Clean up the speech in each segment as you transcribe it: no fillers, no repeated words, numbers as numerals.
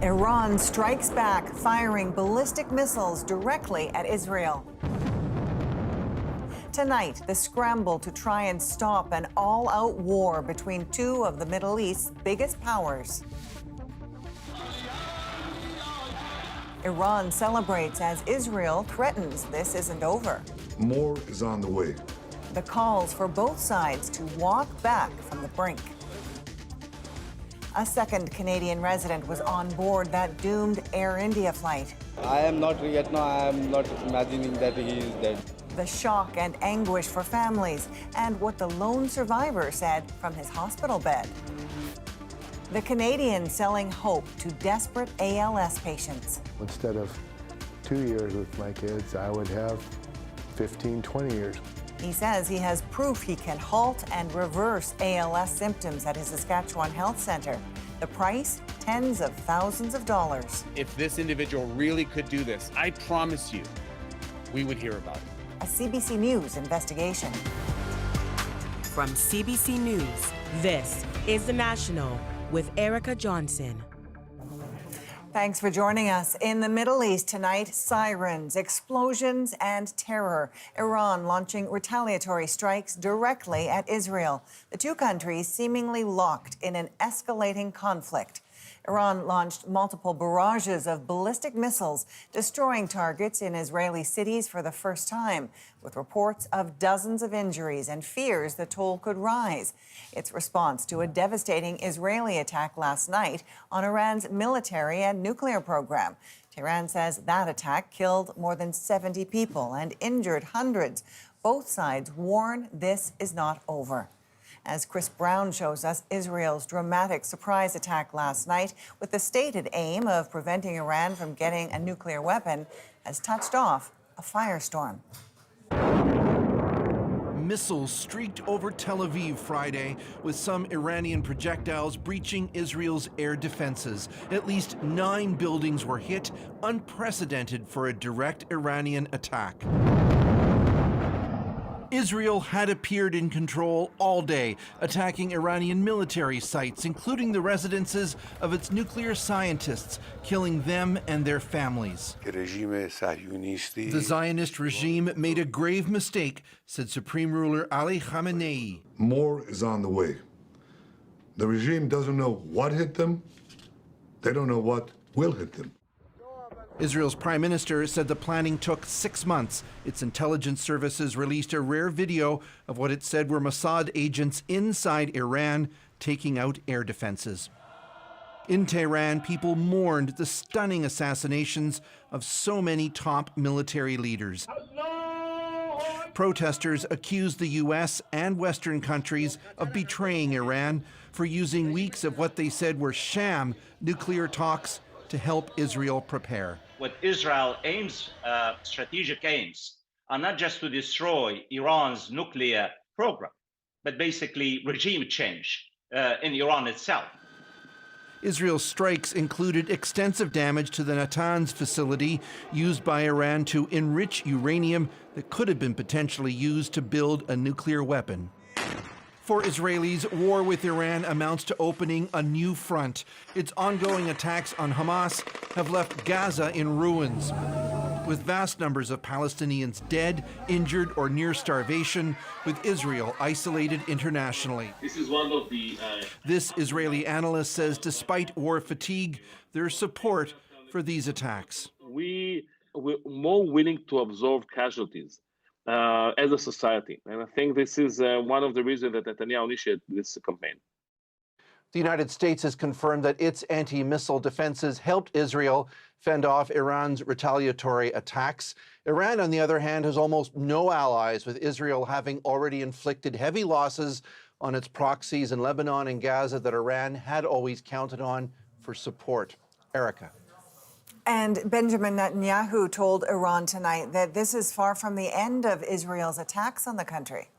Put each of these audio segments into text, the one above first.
Iran strikes back, firing ballistic missiles directly at Israel. Tonight, the scramble to try and stop an all-out war between two of the Middle East's biggest powers. Iran celebrates as Israel threatens this isn't over. More is on the way. The calls for both sides to walk back from the brink. A second Canadian resident was on board that doomed Air India flight. I am not imagining that he is dead. The shock and anguish for families, and what the lone survivor said from his hospital bed. The Canadian selling hope to desperate ALS patients. Instead of 2 years with my kids, I would have 15, 20 years. He says he has proof he can halt and reverse ALS symptoms at his Saskatchewan health centre. The price, tens of thousands of dollars. If this individual really could do this, I promise you, we would hear about it. A CBC News investigation. From CBC News, this is The National with Erica Johnson. Thanks for joining us. In the Middle East tonight, sirens, explosions, and terror. Iran launching retaliatory strikes directly at Israel. The two countries seemingly locked in an escalating conflict. Iran launched multiple barrages of ballistic missiles, destroying targets in Israeli cities for the first time, with reports of dozens of injuries and fears the toll could rise. Its response to a devastating Israeli attack last night on Iran's military and nuclear program. Tehran says that attack killed more than 70 people and injured hundreds. Both sides warn this is not over. As Chris Brown shows us, Israel's dramatic surprise attack last night, with the stated aim of preventing Iran from getting a nuclear weapon, has touched off a firestorm. Missiles streaked over Tel Aviv Friday, with some Iranian projectiles breaching Israel's air defenses. At least 9 buildings were hit, unprecedented for a direct Iranian attack. Israel had appeared in control all day, attacking Iranian military sites, including the residences of its nuclear scientists, killing them and their families. The Zionist regime made a grave mistake, said Supreme Ruler Ali Khamenei. More is on the way. The regime doesn't know what hit them. They don't know what will hit them. Israel's prime minister said the planning took 6 months. Its intelligence services released a rare video of what it said were Mossad agents inside Iran taking out air defenses. In Tehran, people mourned the stunning assassinations of so many top military leaders. Protesters accused the U.S. and Western countries of betraying Iran for using weeks of what they said were sham nuclear talks to help Israel prepare. What Israel strategic aims, are not just to destroy Iran's nuclear program, but basically regime change in Iran itself. Israel's strikes included extensive damage to the Natanz facility used by Iran to enrich uranium that could have been potentially used to build a nuclear weapon. For Israelis, war with Iran amounts to opening a new front. Its ongoing attacks on Hamas have left Gaza in ruins, with vast numbers of Palestinians dead, injured, or near starvation, with Israel isolated internationally. This is one of the... This Israeli analyst says despite war fatigue, there's support for these attacks. We're more willing to absorb casualties as a society. And I think this is one of the reasons that Netanyahu initiated this campaign. The United States has confirmed that its anti-missile defenses helped Israel fend off Iran's retaliatory attacks. Iran, on the other hand, has almost no allies, with Israel having already inflicted heavy losses on its proxies in Lebanon and Gaza that Iran had always counted on for support. Erica. And Benjamin Netanyahu told Iran tonight that this is far from the end of Israel's attacks on the country.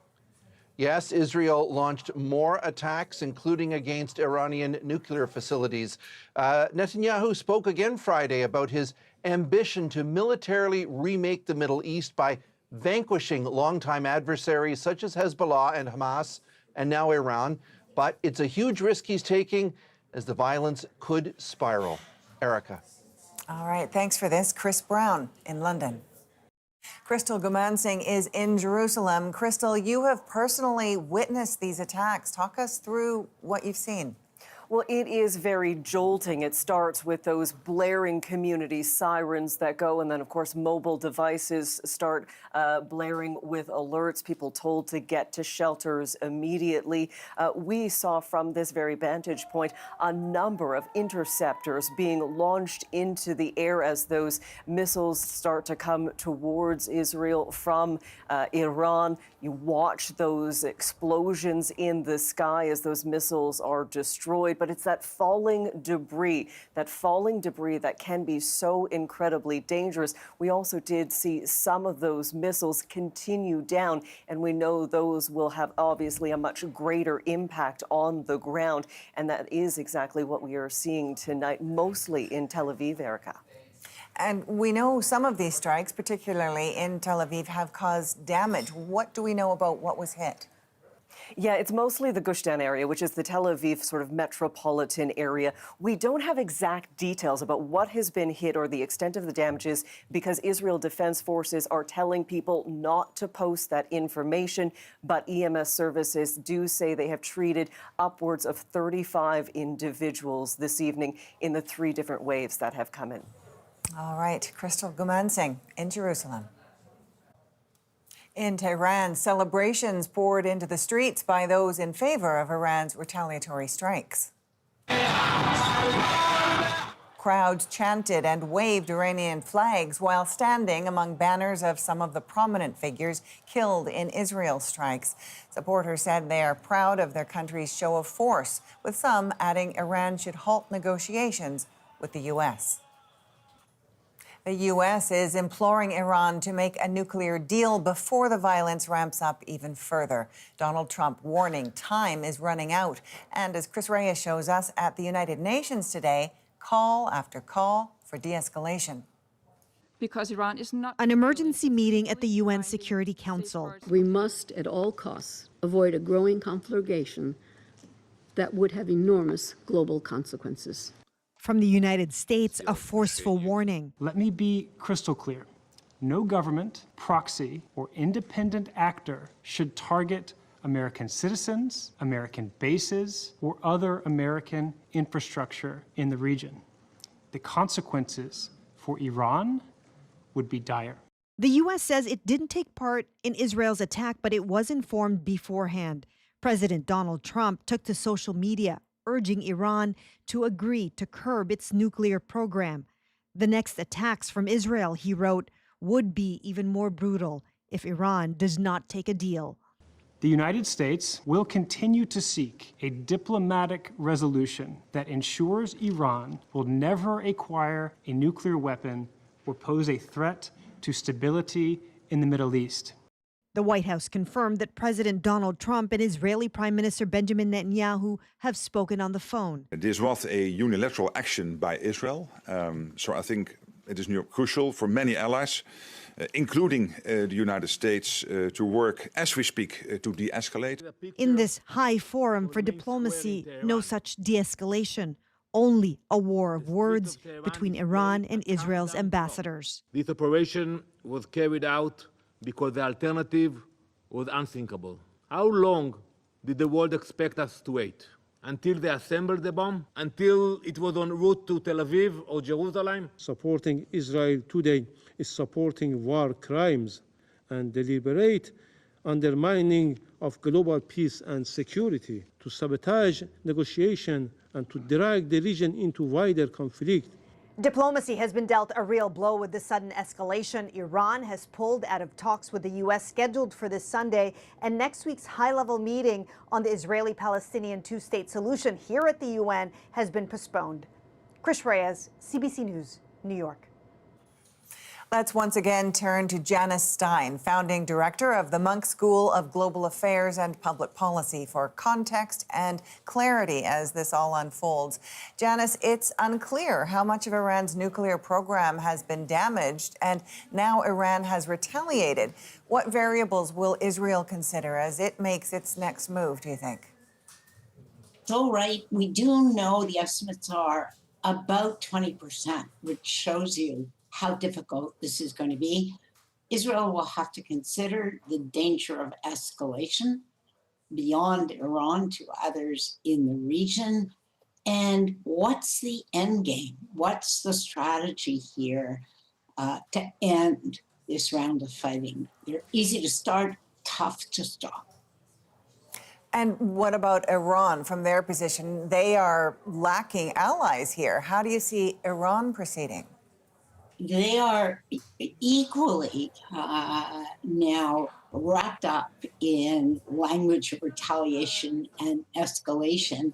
Yes, Israel launched more attacks, including against Iranian nuclear facilities. Netanyahu spoke again Friday about his ambition to militarily remake the Middle East by vanquishing longtime adversaries such as Hezbollah and Hamas, and now Iran. But it's a huge risk he's taking, as the violence could spiral. Erica. All right, thanks for this. Chris Brown in London. Crystal Gumansing is in Jerusalem. Crystal, you have personally witnessed these attacks. Talk us through what you've seen. Well, it is very jolting. It starts with those blaring community sirens that go, and then, of course, mobile devices start blaring with alerts, people told to get to shelters immediately. We saw from this very vantage point a number of interceptors being launched into the air as those missiles start to come towards Israel from Iran. You watch those explosions in the sky as those missiles are destroyed. But it's that falling debris that can be so incredibly dangerous. We also did see some of those missiles continue down, and we know those will have obviously a much greater impact on the ground. And that is exactly what we are seeing tonight, mostly in Tel Aviv, Erica. And we know some of these strikes, particularly in Tel Aviv, have caused damage. What do we know about what was hit? Yeah, it's mostly the Gush Dan area, which is the Tel Aviv sort of metropolitan area. We don't have exact details about what has been hit or the extent of the damages because Israel Defense Forces are telling people not to post that information. But EMS services do say they have treated upwards of 35 individuals this evening in the 3 different waves that have come in. All right, Crystal Gumansing in Jerusalem. In Tehran, celebrations poured into the streets by those in favor of Iran's retaliatory strikes. Crowds chanted and waved Iranian flags while standing among banners of some of the prominent figures killed in Israel's strikes. Supporters said they are proud of their country's show of force, with some adding Iran should halt negotiations with the U.S. The U.S. is imploring Iran to make a nuclear deal before the violence ramps up even further. Donald Trump warning time is running out. And as Chris Reyes shows us at the United Nations today, call after call for de-escalation. Because Iran is not... An emergency meeting at the UN Security Council. We must, at all costs, avoid a growing conflagration that would have enormous global consequences. From the United States, a forceful warning. Let me be crystal clear. No government, proxy, or independent actor should target American citizens, American bases, or other American infrastructure in the region. The consequences for Iran would be dire. The U.S. says it didn't take part in Israel's attack, but it was informed beforehand. President Donald Trump took to social media, urging Iran to agree to curb its nuclear program. The next attacks from Israel, he wrote, would be even more brutal if Iran does not take a deal. The United States will continue to seek a diplomatic resolution that ensures Iran will never acquire a nuclear weapon or pose a threat to stability in the Middle East. The White House confirmed that President Donald Trump and Israeli Prime Minister Benjamin Netanyahu have spoken on the phone. This was a unilateral action by Israel, so I think it is crucial for many allies, including the United States, to work as we speak to de-escalate. In this high forum for diplomacy, no such de-escalation, only a war of words between Iran and Israel's ambassadors. This operation was carried out because the alternative was unthinkable. How long did the world expect us to wait? Until they assembled the bomb? Until it was en route to Tel Aviv or Jerusalem? Supporting Israel today is supporting war crimes and deliberate undermining of global peace and security, to sabotage negotiation and to drag the region into wider conflict. Diplomacy has been dealt a real blow with the sudden escalation. Iran has pulled out of talks with the U.S. scheduled for this Sunday, and next week's high-level meeting on the Israeli-Palestinian two-state solution here at the UN has been postponed. Chris Reyes, CBC News, New York. Let's once again turn to Janice Stein, founding director of the Munk School of Global Affairs and Public Policy, for context and clarity as this all unfolds. Janice, it's unclear how much of Iran's nuclear program has been damaged, and now Iran has retaliated. What variables will Israel consider as it makes its next move, do you think? So, right, we do know the estimates are about 20%, which shows you how difficult this is going to be. Israel will have to consider the danger of escalation beyond Iran to others in the region. And what's the end game? What's the strategy here to end this round of fighting? They're easy to start, tough to stop. And what about Iran from their position? They are lacking allies here. How do you see Iran proceeding? They are equally now wrapped up in language of retaliation and escalation.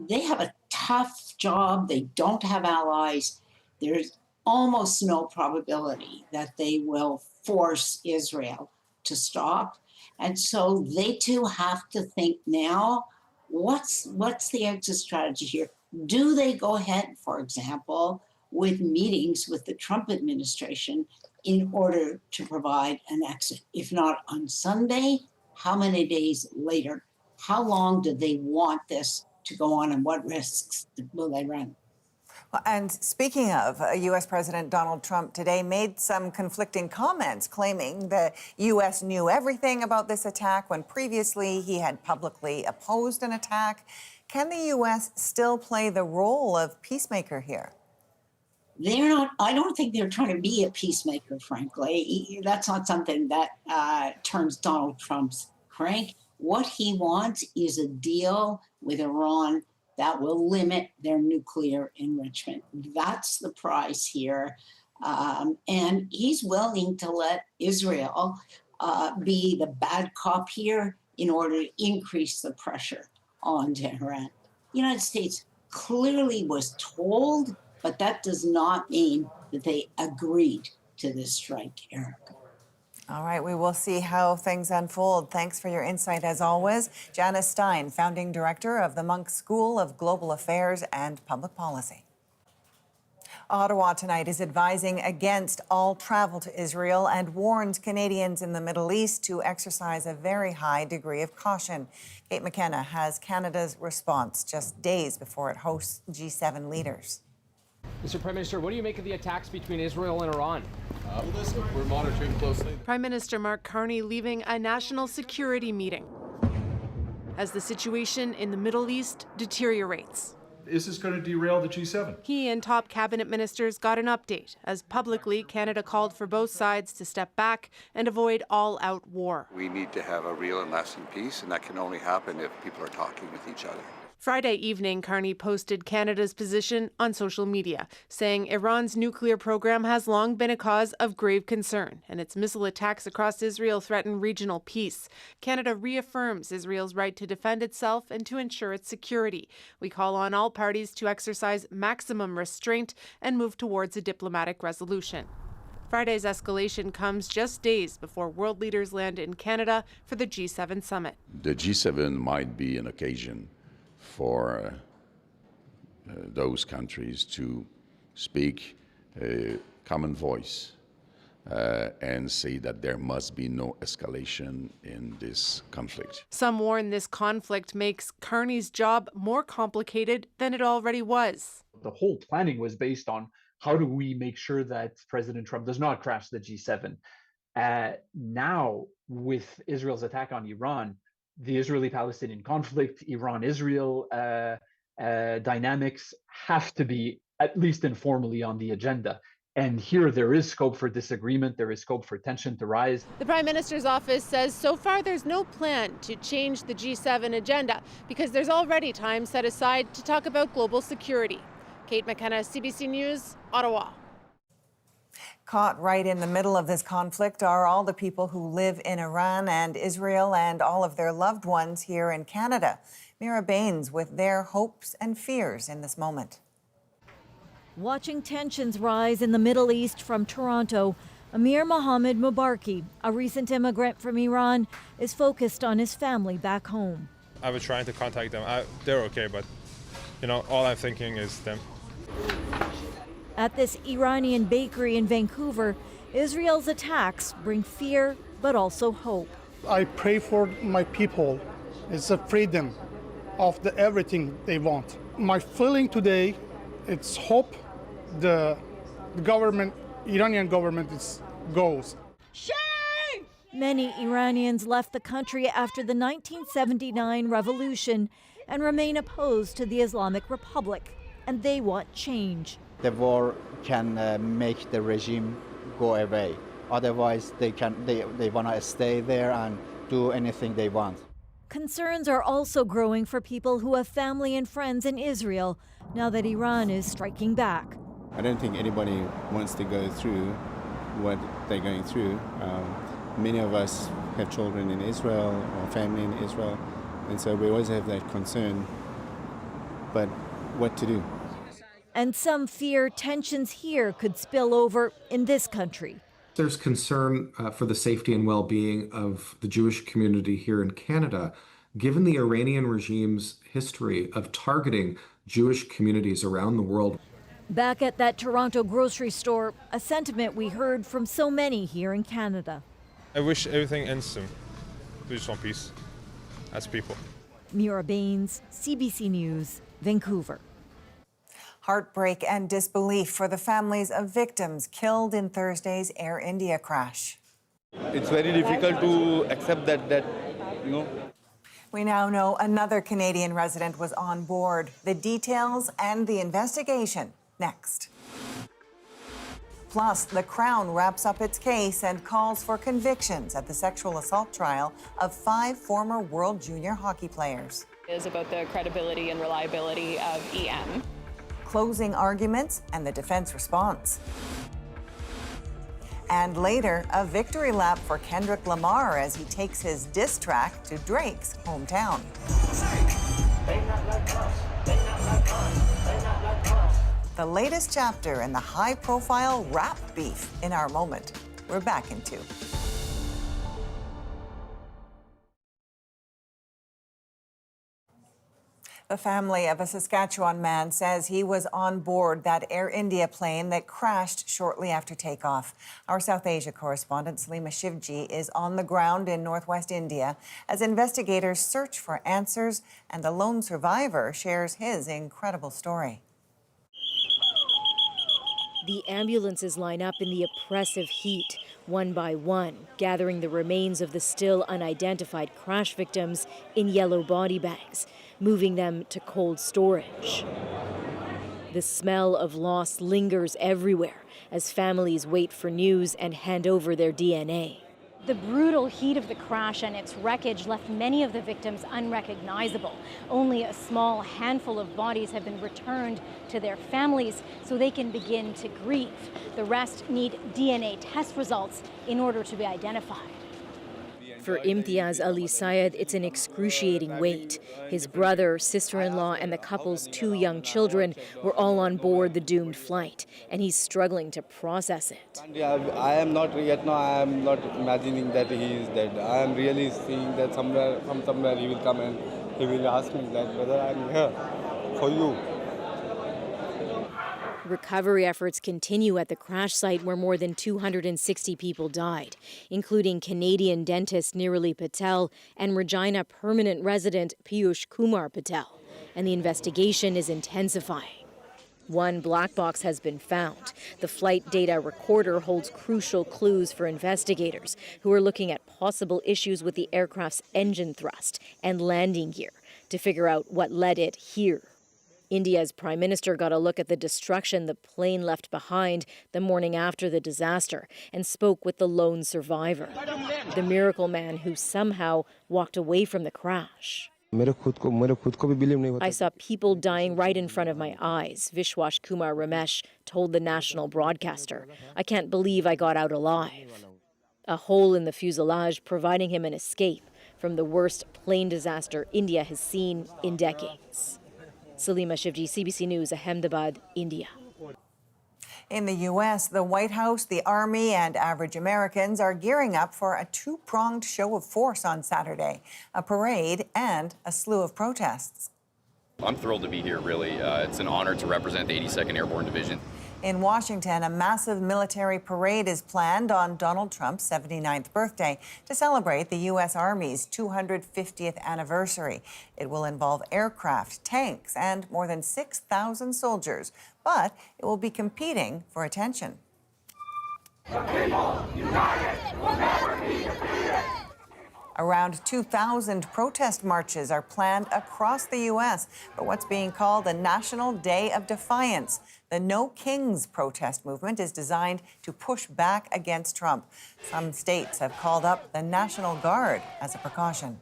They have a tough job. They don't have allies. There's almost no probability that they will force Israel to stop. And so they too have to think now, what's the exit strategy here? Do they go ahead, for example, with meetings with the Trump administration in order to provide an exit? If not on Sunday, how many days later? How long do they want this to go on, and what risks will they run? Well, and speaking of, U.S. President Donald Trump today made some conflicting comments claiming the U.S. knew everything about this attack when previously he had publicly opposed an attack. Can the U.S. still play the role of peacemaker here? They're not, I don't think they're trying to be a peacemaker, frankly. That's not something that turns Donald Trump's crank. What he wants is a deal with Iran that will limit their nuclear enrichment. That's the prize here. And he's willing to let Israel be the bad cop here in order to increase the pressure on Tehran. The United States clearly was told, but that does not mean that they agreed to this strike, Erica. All right, we will see how things unfold. Thanks for your insight as always. Janice Stein, founding director of the Munk School of Global Affairs and Public Policy. Ottawa tonight is advising against all travel to Israel and warns Canadians in the Middle East to exercise a very high degree of caution. Kate McKenna has Canada's response just days before it hosts G7 leaders. Mr. Prime Minister, what do you make of the attacks between Israel and Iran? We're monitoring closely. Prime Minister Mark Carney leaving a national security meeting as the situation in the Middle East deteriorates. Is this going to derail the G7? He and top cabinet ministers got an update as publicly Canada called for both sides to step back and avoid all-out war. We need to have a real and lasting peace, and that can only happen if people are talking with each other. Friday evening, Carney posted Canada's position on social media, saying Iran's nuclear program has long been a cause of grave concern, and its missile attacks across Israel threaten regional peace. Canada reaffirms Israel's right to defend itself and to ensure its security. We call on all parties to exercise maximum restraint and move towards a diplomatic resolution. Friday's escalation comes just days before world leaders land in Canada for the G7 summit. The G7 might be an occasion for those countries to speak a common voice and say that there must be no escalation in this conflict. Some warn this conflict makes Carney's job more complicated than it already was. The whole planning was based on how do we make sure that President Trump does not crash the G7. Now, with Israel's attack on Iran, the Israeli-Palestinian conflict, Iran-Israel dynamics have to be at least informally on the agenda. And here there is scope for disagreement, there is scope for tension to rise. The Prime Minister's office says so far there's no plan to change the G7 agenda because there's already time set aside to talk about global security. Kate McKenna, CBC News, Ottawa. Caught right in the middle of this conflict are all the people who live in Iran and Israel and all of their loved ones here in Canada. Mira Baines with their hopes and fears in this moment. Watching tensions rise in the Middle East from Toronto, Amir Mohammed Mubarki, a recent immigrant from Iran, is focused on his family back home. I was trying to contact them. They're okay, but all I'm thinking is them. At this Iranian bakery in Vancouver, Israel's attacks bring fear but also hope. I pray for my people. It's a freedom of everything they want. My feeling today It's hope the government, Iranian government, goes. Many Iranians left the country after the 1979 revolution and remain opposed to the Islamic Republic, and they want change. The war can make the regime go away. Otherwise, they want to stay there and do anything they want. Concerns are also growing for people who have family and friends in Israel now that Iran is striking back. I don't think anybody wants to go through what they're going through. Many of us have children in Israel or family in Israel, and so we always have that concern. But what to do? And some fear tensions here could spill over in this country. There's concern for the safety and well-being of the Jewish community here in Canada, given the Iranian regime's history of targeting Jewish communities around the world. Back at that Toronto grocery store, a sentiment we heard from so many here in Canada. I wish everything ends soon. We just want peace as people. Mira Baines, CBC News, Vancouver. Heartbreak and disbelief for the families of victims killed in Thursday's Air India crash. It's very difficult to accept that. We now know another Canadian resident was on board. The details and the investigation next. Plus, the Crown wraps up its case and calls for convictions at the sexual assault trial of 5 former World Junior hockey players. It is about the credibility and reliability of EM. Closing arguments and the defense response. And later, a victory lap for Kendrick Lamar as he takes his diss track to Drake's hometown. The latest chapter in the high-profile rap beef in our moment. We're back in 2. The family of a Saskatchewan man says he was on board that Air India plane that crashed shortly after takeoff. Our South Asia correspondent Salima Shivji is on the ground in northwest India as investigators search for answers, and the lone survivor shares his incredible story. The ambulances line up in the oppressive heat, one by one, gathering the remains of the still unidentified crash victims in yellow body bags, moving them to cold storage. The smell of loss lingers everywhere as families wait for news and hand over their DNA. The brutal heat of the crash and its wreckage left many of the victims unrecognizable. Only a small handful of bodies have been returned to their families so they can begin to grieve. The rest need DNA test results in order to be identified. For Imtiaz Ali Syed, it's an excruciating wait. His brother, sister-in-law, and the couple's 2 young children were all on board the doomed flight, and he's struggling to process it. I am not yet now. I am not imagining that he is dead. I am really seeing that from somewhere he will come and he will ask me that whether I am here for you. Recovery efforts continue at the crash site where more than 260 people died, including Canadian dentist Nirali Patel and Regina permanent resident Piyush Kumar Patel, and the investigation is intensifying. One black box has been found. The flight data recorder holds crucial clues for investigators who are looking at possible issues with the aircraft's engine thrust and landing gear to figure out what led it here. India's Prime Minister got a look at the destruction the plane left behind the morning after the disaster and spoke with the lone survivor, the miracle man who somehow walked away from the crash. I saw people dying right in front of my eyes, Vishwash Kumar Ramesh told the national broadcaster. I can't believe I got out alive. A hole in the fuselage providing him an escape from the worst plane disaster India has seen in decades. Salima Shivji, CBC News, Ahmedabad, India. In the U.S., the White House, the Army, and average Americans are gearing up for a 2-pronged show of force on Saturday, a parade and a slew of protests. I'm thrilled to be here, really. It's an honor to represent the 82nd Airborne Division. In Washington, a massive military parade is planned on Donald Trump's 79th birthday to celebrate the U.S. Army's 250th anniversary. It will involve aircraft, tanks, and more than 6,000 soldiers, but it will be competing for attention. The people united will never be defeated. Around 2,000 protest marches are planned across the U.S. for what's being called a National Day of Defiance. The No Kings protest movement is designed to push back against Trump. Some states have called up the National Guard as a precaution.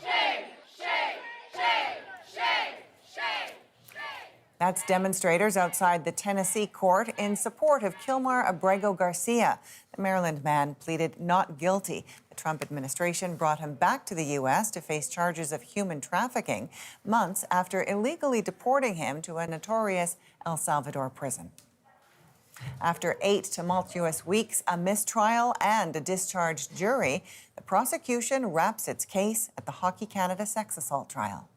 Shame, shame, shame, shame, shame, shame. That's demonstrators outside the Tennessee court in support of Kilmar Abrego Garcia. The Maryland man pleaded not guilty. The Trump administration brought him back to the U.S. to face charges of human trafficking months after illegally deporting him to a notorious El Salvador prison. After 8 tumultuous weeks, a mistrial and a discharged jury, the prosecution wraps its case at the Hockey Canada sex assault trial.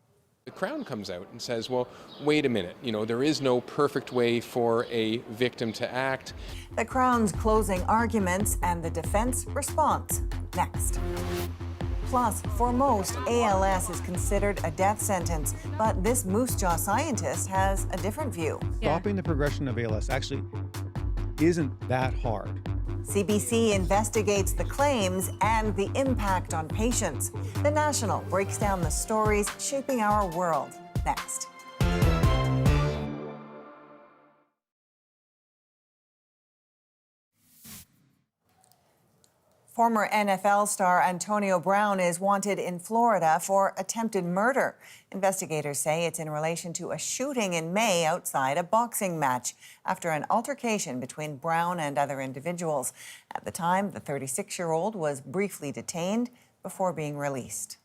The Crown comes out and says, well, wait a minute, there is no perfect way for a victim to act. The Crown's closing arguments and the defense response next. Plus, for most, ALS is considered a death sentence, but this moose jaw scientist has a different view. Stopping the progression of ALS actually isn't that hard. CBC investigates the claims and the impact on patients. The National breaks down the stories shaping our world. Next. Former NFL star Antonio Brown is wanted in Florida for attempted murder. Investigators say it's in relation to a shooting in May outside a boxing match after an altercation between Brown and other individuals. At the time, the 36-year-old was briefly detained before being released.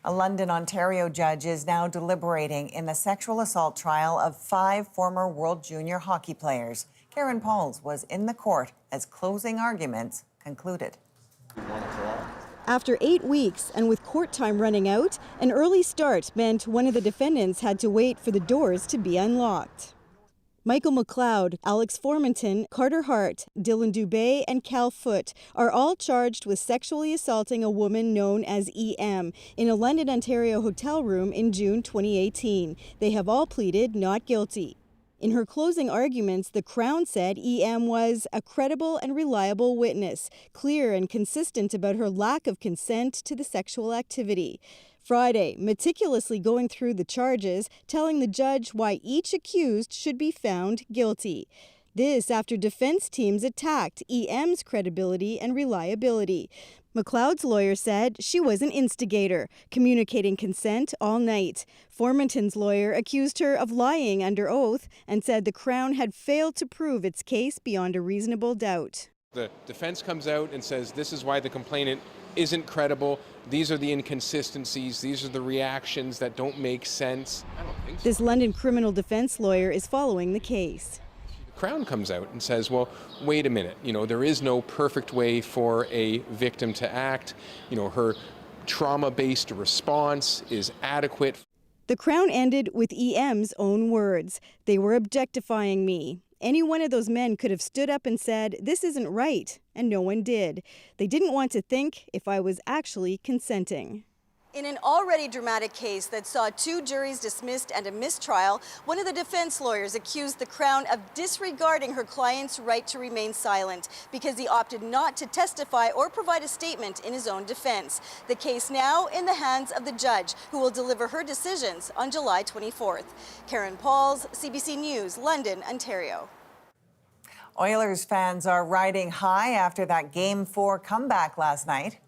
A London, Ontario judge is now deliberating in the sexual assault trial of 5 former World Junior hockey players. Karen Pauls was in the court as closing arguments concluded. After 8 weeks and with court time running out, an early start meant one of the defendants had to wait for the doors to be unlocked. Michael McLeod, Alex Formanton, Carter Hart, Dylan Dubé, and Cal Foote are all charged with sexually assaulting a woman known as EM in a London, Ontario hotel room in June 2018. They have all pleaded not guilty. In her closing arguments, the Crown said EM was a credible and reliable witness, clear and consistent about her lack of consent to the sexual activity. Friday, meticulously going through the charges, telling the judge why each accused should be found guilty. This after defense teams attacked EM's credibility and reliability. McLeod's lawyer said she was an instigator, communicating consent all night. Formanton's lawyer accused her of lying under oath and said the Crown had failed to prove its case beyond a reasonable doubt. The defense comes out and says this is why the complainant isn't credible. These are the inconsistencies. These are the reactions that don't make sense. I don't think so. This London criminal defense lawyer is following the case. Crown comes out and says, well, wait a minute, there is no perfect way for a victim to act. Her trauma-based response is adequate. The Crown ended with EM's own words. They were objectifying me. Any one of those men could have stood up and said, this isn't right, and no one did. They didn't want to think if I was actually consenting. In an already dramatic case that saw 2 juries dismissed and a mistrial, one of the defense lawyers accused the Crown of disregarding her client's right to remain silent because he opted not to testify or provide a statement in his own defense. The case now in the hands of the judge, who will deliver her decisions on July 24th. Karen Pauls, CBC News, London, Ontario. Oilers fans are riding high after that Game 4 comeback last night.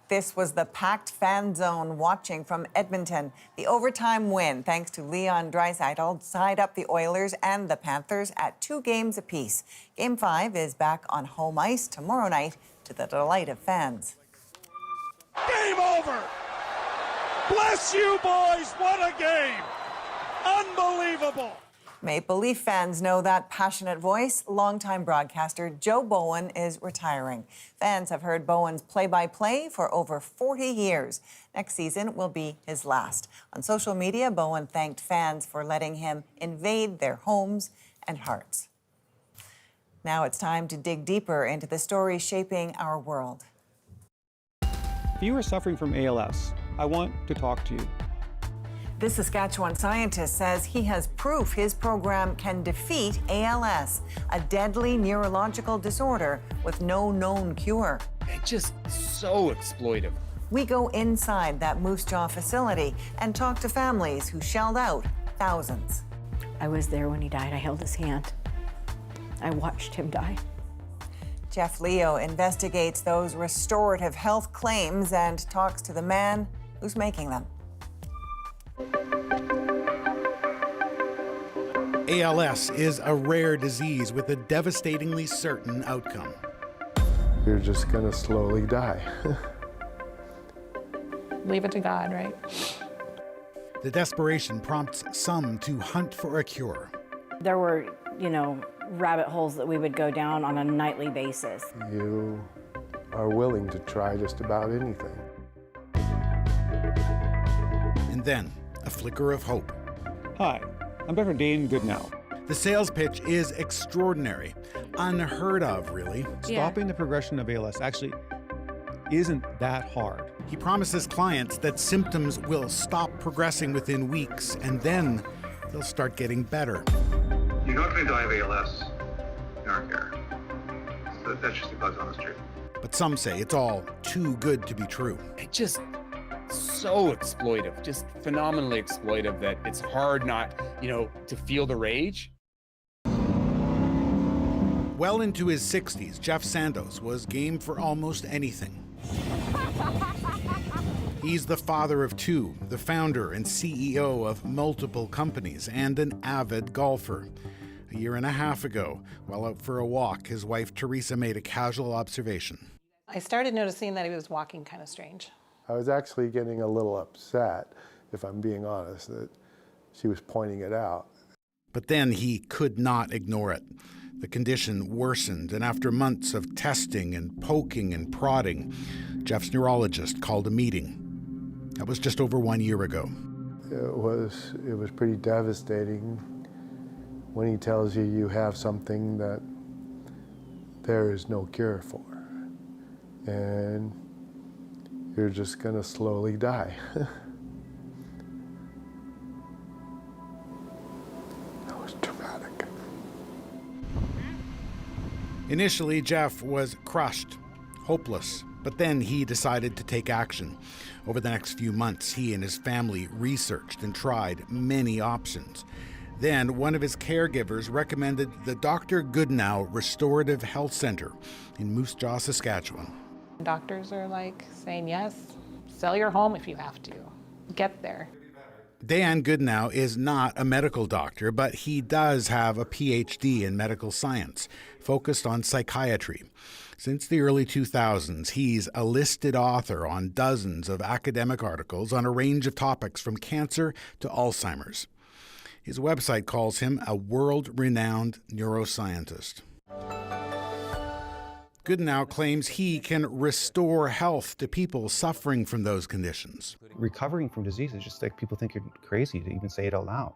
This was the packed fan zone watching from Edmonton. The overtime win, thanks to Leon Draisaitl, tied up the Oilers and the Panthers at 2 games apiece. Game 5 is back on home ice tomorrow night to the delight of fans. Game over! Bless you, boys! What a game! Unbelievable! Maple Leaf fans know that passionate voice. Longtime broadcaster Joe Bowen is retiring. Fans have heard Bowen's play-by-play for over 40 years. Next season will be his last. On social media, Bowen thanked fans for letting him invade their homes and hearts. Now it's time to dig deeper into the stories shaping our world. If you are suffering from ALS, I want to talk to you. This Saskatchewan scientist says he has proof his program can defeat ALS, a deadly neurological disorder with no known cure. It's just so exploitive. We go inside that Moose Jaw facility and talk to families who shelled out thousands. I was there when he died. I held his hand. I watched him die. Jeff Leo investigates those restorative health claims and talks to the man who's making them. ALS is a rare disease with a devastatingly certain outcome. You're just gonna slowly die. Leave it to God, right? The desperation prompts some to hunt for a cure. There were, rabbit holes that we would go down on a nightly basis. You are willing to try just about anything. And then, a flicker of hope. Hi, I'm Dr. Dane Goodnow. The sales pitch is extraordinary. Unheard of, really. Stopping the progression of ALS actually isn't that hard. He promises clients that symptoms will stop progressing within weeks, and then they'll start getting better. You're not going to die of ALS in our care. That's just the God's honest truth. But some say it's all too good to be true. It's just so exploitive, just phenomenally exploitive that it's hard not, to feel the rage. Well into his 60s, Jeff Sandos was game for almost anything. He's the father of two, the founder and CEO of multiple companies, and an avid golfer. A year and a half ago, while out for a walk, his wife Teresa made a casual observation. I started noticing that he was walking kind of strange. I was actually getting a little upset, if I'm being honest, that she was pointing it out. But then he could not ignore it. The condition worsened, and after months of testing and poking and prodding, Jeff's neurologist called a meeting. That was just over 1 year ago. It was pretty devastating when he tells you you have something that there is no cure for, and you're just gonna slowly die. That was dramatic. Initially, Jeff was crushed, hopeless, but then he decided to take action. Over the next few months, he and his family researched and tried many options. Then one of his caregivers recommended the Dr. Goodnow Restorative Health Center in Moose Jaw, Saskatchewan. Doctors are saying, yes, sell your home if you have to. Get there. Dan Goodnow is not a medical doctor, but he does have a PhD in medical science, focused on psychiatry. Since the early 2000s, he's a listed author on dozens of academic articles on a range of topics from cancer to Alzheimer's. His website calls him a world-renowned neuroscientist. Goodnow claims he can restore health to people suffering from those conditions. Recovering from disease is just like people think you're crazy to even say it out loud.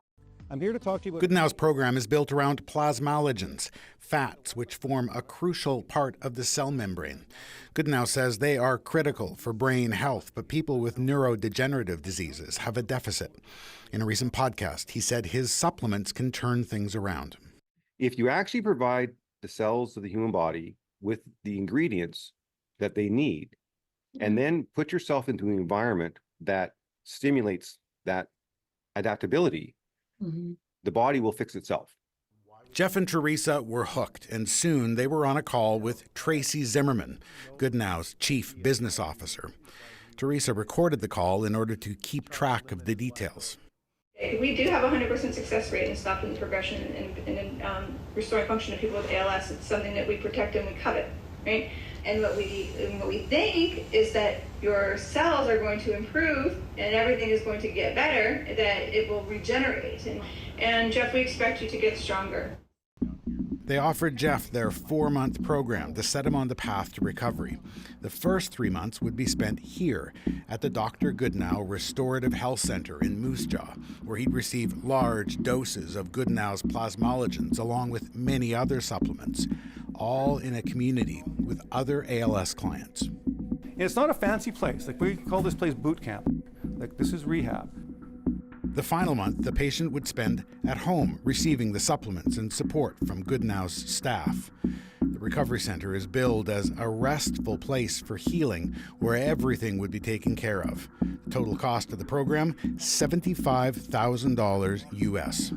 I'm here to talk to you about... Goodnow's program is built around plasmalogens, fats which form a crucial part of the cell membrane. Goodnow says they are critical for brain health, but people with neurodegenerative diseases have a deficit. In a recent podcast, he said his supplements can turn things around. If you actually provide the cells of the human body with the ingredients that they need, and then put yourself into an environment that stimulates that adaptability, the body will fix itself. Jeff and Teresa were hooked, and soon they were on a call with Tracy Zimmerman, Goodnow's chief business officer. Teresa recorded the call in order to keep track of the details. We do have a 100% success rate in stopping the progression and restoring function of people with ALS. It's something that we protect and we covet. right? And what we think is that your cells are going to improve and everything is going to get better, that it will regenerate. And Jeff, we expect you to get stronger. They offered Jeff their 4-month program to set him on the path to recovery. The first 3 months would be spent here at the Dr. Goodnow Restorative Health Center in Moose Jaw, where he'd receive large doses of Goodnow's plasmalogens along with many other supplements, all in a community with other ALS clients. And it's not a fancy place. Like, we call this place boot camp. Like, this is rehab. The final month, the patient would spend at home receiving the supplements and support from Goodnow's staff. The recovery center is billed as a restful place for healing where everything would be taken care of. The total cost of the program, $75,000 US.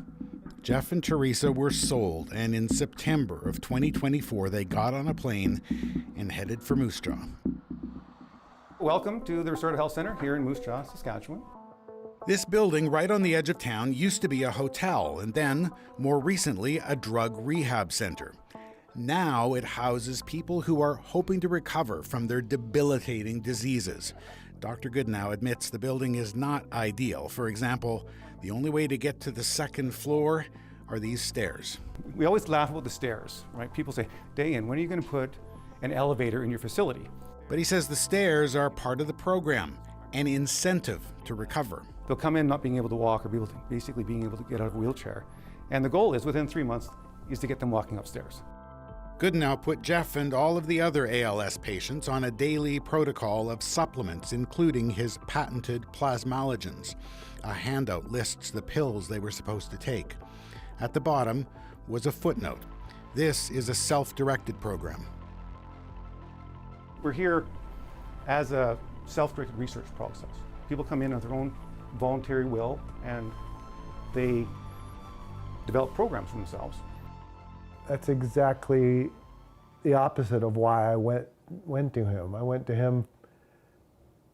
Jeff and Teresa were sold, and in September of 2024, they got on a plane and headed for Moose Jaw. Welcome to the Restorative Health Center here in Moose Jaw, Saskatchewan. This building right on the edge of town used to be a hotel and then, more recently, a drug rehab center. Now it houses people who are hoping to recover from their debilitating diseases. Dr. Goodnow admits the building is not ideal. For example, the only way to get to the second floor are these stairs. We always laugh about the stairs, right? People say, Dayan, when are you going to put an elevator in your facility? But he says the stairs are part of the program, an incentive to recover. They'll come in not being able to walk or basically being able to get out of a wheelchair. And the goal is, within 3 months, is to get them walking upstairs. Goodnow put Jeff and all of the other ALS patients on a daily protocol of supplements, including his patented plasmalogens. A handout lists the pills they were supposed to take. At the bottom was a footnote. This is a self-directed program. We're here as a self-directed research process. People come in of their own voluntary will, and they develop programs for themselves. That's exactly the opposite of why I went to him. I went to him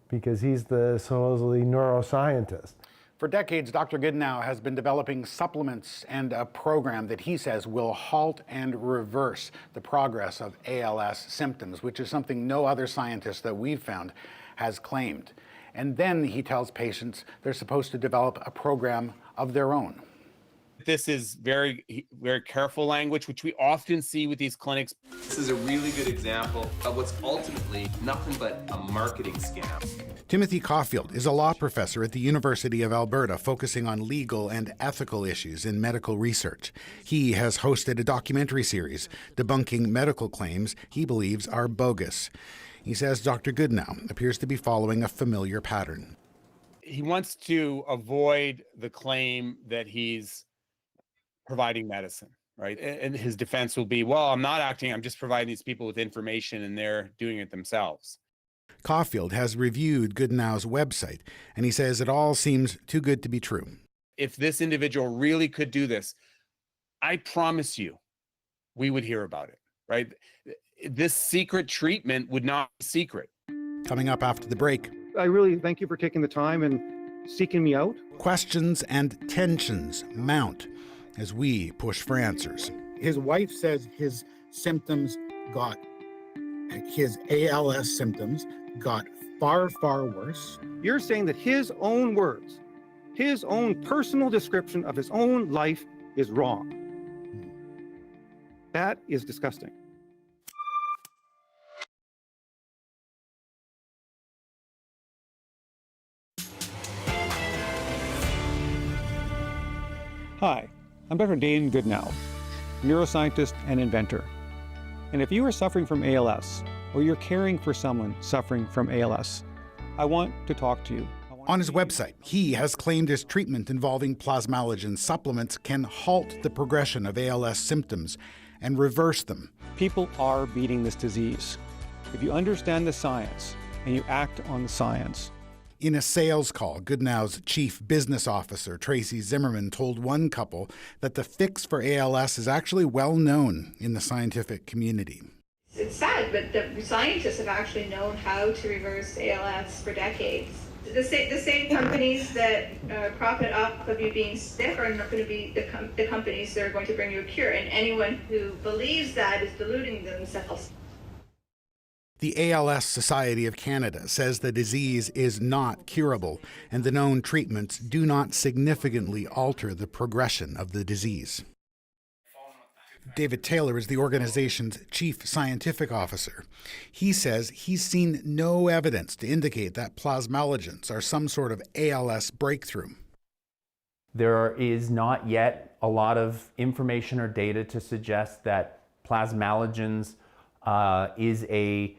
because he's the supposedly neuroscientist. For decades, Dr. Goodnow has been developing supplements and a program that he says will halt and reverse the progress of ALS symptoms, which is something no other scientist that we've found has claimed. And then he tells patients they're supposed to develop a program of their own. This is very, very careful language, which we often see with these clinics. This is a really good example of what's ultimately nothing but a marketing scam. Timothy Caulfield is a law professor at the University of Alberta, focusing on legal and ethical issues in medical research. He has hosted a documentary series debunking medical claims he believes are bogus. He says Dr. Goodnow appears to be following a familiar pattern. He wants to avoid the claim that he's providing medicine, right? And his defense will be, well, I'm not acting, I'm just providing these people with information and they're doing it themselves. Caulfield has reviewed Goodnow's website, and he says it all seems too good to be true. If this individual really could do this, I promise you, we would hear about it, right? This secret treatment would not be secret. Coming up after the break. I really thank you for taking the time and seeking me out. Questions and tensions mount as we push for answers. His wife says his ALS symptoms got far, far worse. You're saying that his own words, his own personal description of his own life is wrong. That is disgusting. Hi, I'm Dr. Dayan Goodnow, neuroscientist and inventor. And if you are suffering from ALS, or you're caring for someone suffering from ALS, I want to talk to you. On his website, he has claimed his treatment involving plasmalogen supplements can halt the progression of ALS symptoms and reverse them. People are beating this disease. If you understand the science and you act on the science. In a sales call, Goodnow's chief business officer, Tracy Zimmerman, told one couple that the fix for ALS is actually well known in the scientific community. It's sad, but the scientists have actually known how to reverse ALS for decades. The same companies that profit off of you being sick are not going to be the companies that are going to bring you a cure. And anyone who believes that is deluding themselves. The ALS Society of Canada says the disease is not curable, and the known treatments do not significantly alter the progression of the disease. David Taylor is the organization's chief scientific officer. He says he's seen no evidence to indicate that plasmalogens are some sort of ALS breakthrough. There is not yet a lot of information or data to suggest that plasmalogens is a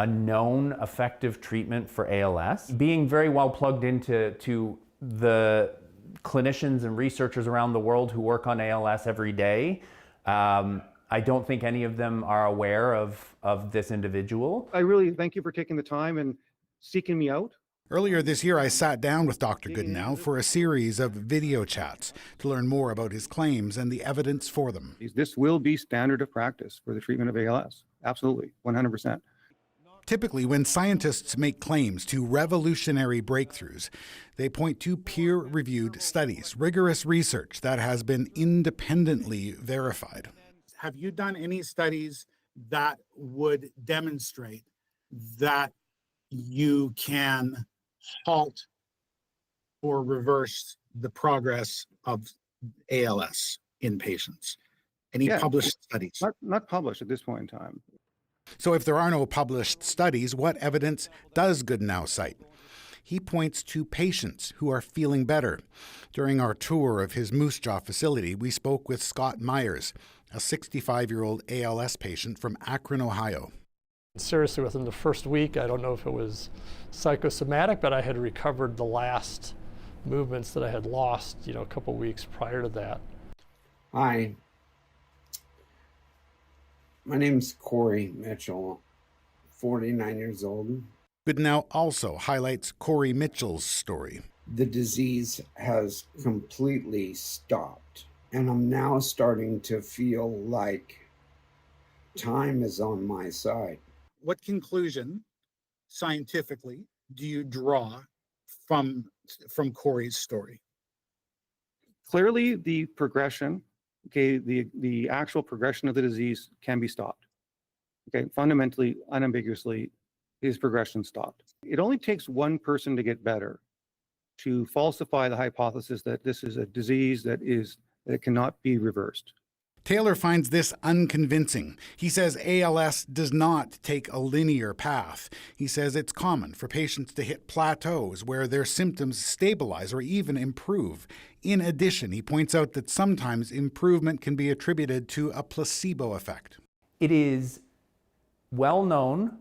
known effective treatment for ALS. Being very well plugged into the clinicians and researchers around the world who work on ALS every day, I don't think any of them are aware of this individual. I really thank you for taking the time and seeking me out. Earlier this year, I sat down with Dr. Goodenow for a series of video chats to learn more about his claims and the evidence for them. This will be standard of practice for the treatment of ALS. Absolutely, 100%. Typically, when scientists make claims to revolutionary breakthroughs, they point to peer-reviewed studies, rigorous research that has been independently verified. Have you done any studies that would demonstrate that you can halt or reverse the progress of ALS in patients? Any published studies? Not published at this point in time. So if there are no published studies, what evidence does Goodenow cite? He points to patients who are feeling better. During our tour of his Moose Jaw facility, we spoke with Scott Myers, a 65-year-old ALS patient from Akron, Ohio. Seriously, within the first week, I don't know if it was psychosomatic, but I had recovered the last movements that I had lost, a couple weeks prior to that. Hi. My name's Corey Mitchell, 49 years old. Goodenow also highlights Corey Mitchell's story. The disease has completely stopped, and I'm now starting to feel like time is on my side. What conclusion, scientifically, do you draw from Corey's story? Clearly, the progression, the actual progression of the disease can be stopped. Fundamentally, unambiguously, his progression stopped. It only takes one person to get better to falsify the hypothesis that this is a disease that cannot be reversed. Taylor finds this unconvincing. He says ALS does not take a linear path. He says it's common for patients to hit plateaus where their symptoms stabilize or even improve. In addition, he points out that sometimes improvement can be attributed to a placebo effect. It is well known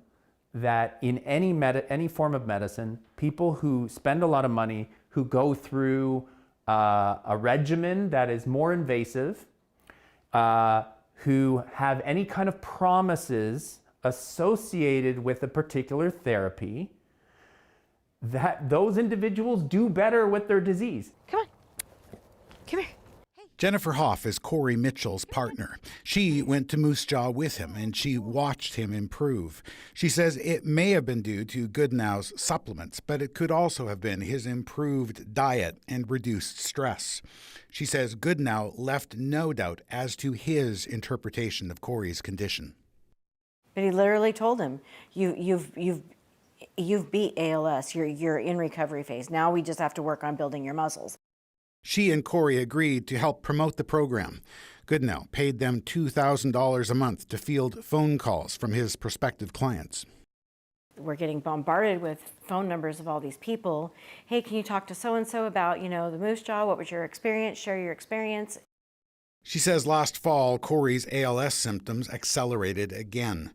that in any form of medicine, people who spend a lot of money, who go through a regimen that is more invasive, who have any kind of promises associated with a particular therapy, that those individuals do better with their disease. Come on. Come here. Jennifer Hoff is Corey Mitchell's partner. She went to Moose Jaw with him, and she watched him improve. She says it may have been due to Goodenow's supplements, but it could also have been his improved diet and reduced stress. She says Goodenow left no doubt as to his interpretation of Corey's condition. But he literally told him, you've beat ALS, you're in recovery phase. Now we just have to work on building your muscles. She and Corey agreed to help promote the program. Goodenow paid them $2,000 a month to field phone calls from his prospective clients. We're getting bombarded with phone numbers of all these people. Hey, can you talk to so-and-so about, the Moose Jaw? What was your experience? Share your experience. She says last fall, Corey's ALS symptoms accelerated again.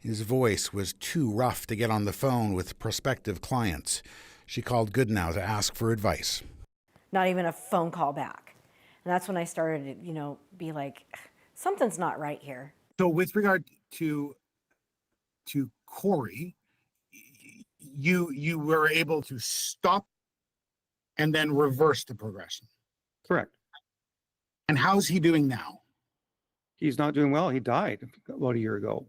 His voice was too rough to get on the phone with prospective clients. She called Goodenow to ask for advice. Not even a phone call back. And that's when I started to, be like, something's not right here. So with regard to Corey, you were able to stop and then reverse the progression. Correct. And how's he doing now? He's not doing well. He died about a year ago.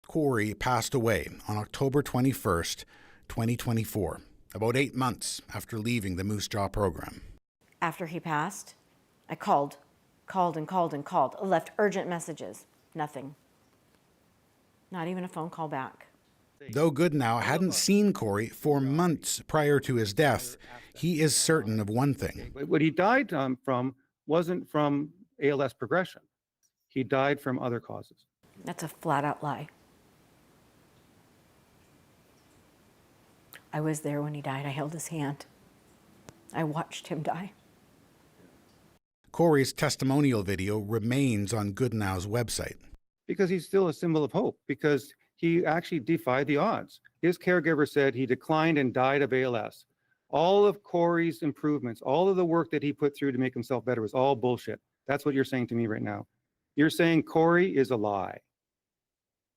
Corey passed away on October 21st, 2024. About 8 months after leaving the Moose Jaw program. After he passed, I called. I left urgent messages. Nothing. Not even a phone call back. Though Goodnow hadn't seen Corey for months prior to his death, he is certain of one thing. What he died from wasn't from ALS progression. He died from other causes. That's a flat out lie. I was there when he died. I held his hand. I watched him die. Corey's testimonial video remains on Goodnow's website. Because he's still a symbol of hope, because he actually defied the odds. His caregiver said he declined and died of ALS. All of Corey's improvements, all of the work that he put through to make himself better was all bullshit. That's what you're saying to me right now. You're saying Corey is a lie.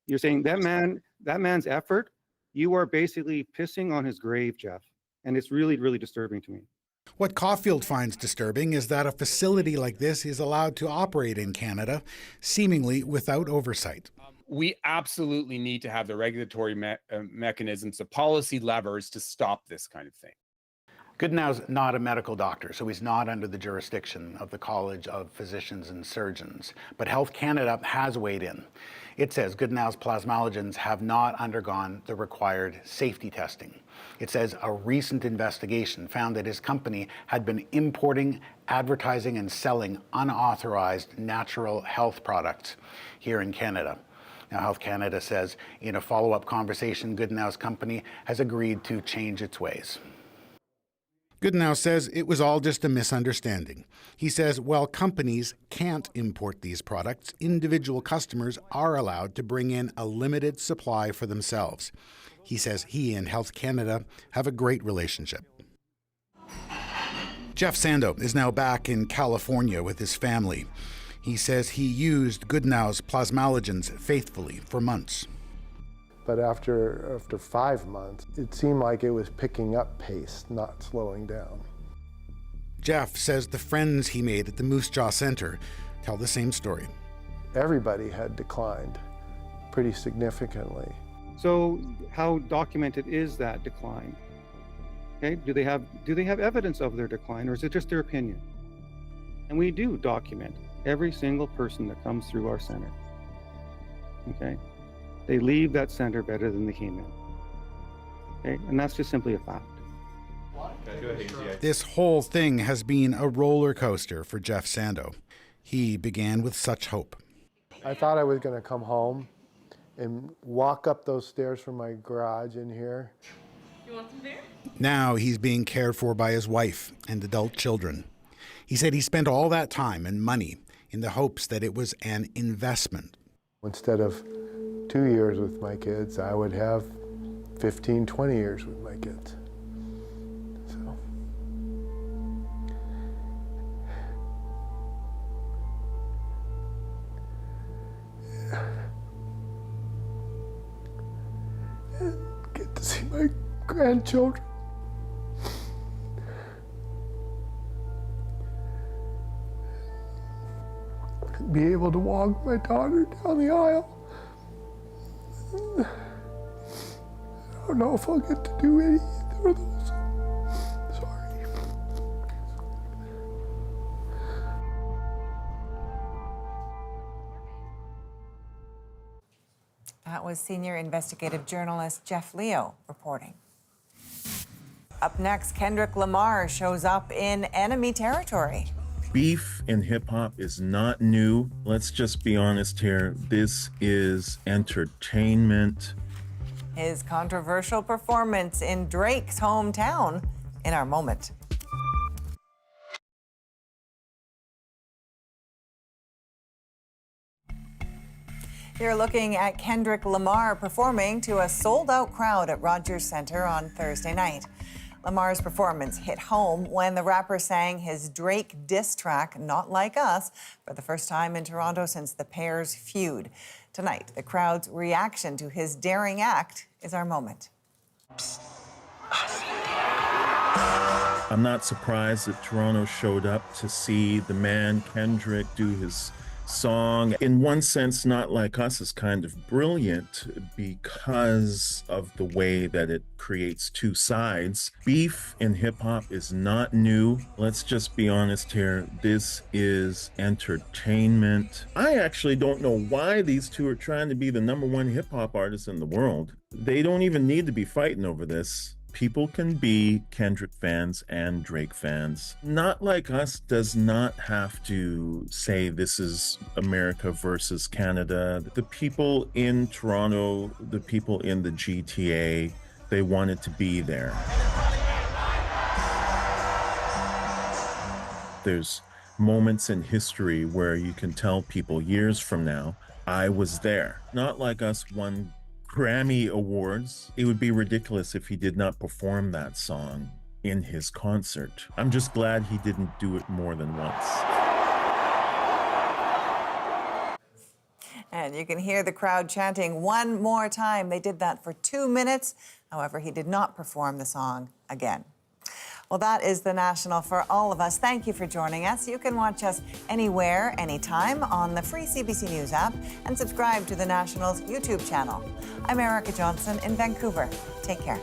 You're saying that man's effort, you are basically pissing on his grave, Jeff. And it's really, really disturbing to me. What Caulfield finds disturbing is that a facility like this is allowed to operate in Canada, seemingly without oversight. We absolutely need to have the regulatory mechanisms, the policy levers to stop this kind of thing. Goodnow's not a medical doctor, so he's not under the jurisdiction of the College of Physicians and Surgeons. But Health Canada has weighed in. It says Goodnow's plasmalogens have not undergone the required safety testing. It says a recent investigation found that his company had been importing, advertising, and selling unauthorized natural health products here in Canada. Now, Health Canada says in a follow-up conversation, Goodnow's company has agreed to change its ways. Goodnow says it was all just a misunderstanding. He says while companies can't import these products, individual customers are allowed to bring in a limited supply for themselves. He says he and Health Canada have a great relationship. Jeff Sando is now back in California with his family. He says he used Goodnow's plasmalogens faithfully for months. But after 5 months, it seemed like it was picking up pace, not slowing down. Jeff says the friends he made at the Moose Jaw Center tell the same story. Everybody had declined pretty significantly. So how documented is that decline? Okay, do they have evidence of their decline, or is it just their opinion? And we do document every single person that comes through our center. Okay? They leave that center better than they came in. Okay? And that's just simply a fact. This whole thing has been a roller coaster for Jeff Sando. He began with such hope. I thought I was going to come home and walk up those stairs from my garage in here. You want some beer? Now he's being cared for by his wife and adult children. He said he spent all that time and money in the hopes that it was an investment. Instead of 2 years with my kids, I would have 15, 20 years with my kids. So. Yeah. And get to see my grandchildren. Be able to walk my daughter down the aisle. I don't know if I'll get to do any of those. Sorry. That was senior investigative journalist Jeff Leo reporting. Up next, Kendrick Lamar shows up in enemy territory. Beef in hip-hop is not new. Let's just be honest here. This is entertainment. His controversial performance in Drake's hometown in our moment. You're looking at Kendrick Lamar performing to a sold-out crowd at Rogers Centre on Thursday night. Lamar's performance hit home when the rapper sang his Drake diss track, Not Like Us, for the first time in Toronto since the pair's feud. Tonight, the crowd's reaction to his daring act is our moment. I'm not surprised that Toronto showed up to see the man Kendrick do his song, in one sense, Not Like Us is kind of brilliant because of the way that it creates two sides. Beef in hip hop is not new. Let's just be honest here. This is entertainment. I actually don't know why these two are trying to be the #1 hip hop artists in the world. They don't even need to be fighting over this. People can be Kendrick fans and Drake fans. Not Like Us does not have to say this is America versus Canada. The people in Toronto, the people in the GTA, they wanted to be there. There's moments in history where you can tell people years from now, I was there. Not Like Us won Grammy Awards. It would be ridiculous if he did not perform that song in his concert. I'm just glad he didn't do it more than once. And you can hear the crowd chanting one more time. They did that for 2 minutes. However, he did not perform the song again. Well, that is The National for all of us. Thank you for joining us. You can watch us anywhere, anytime on the free CBC News app and subscribe to The National's YouTube channel. I'm Erica Johnson in Vancouver. Take care.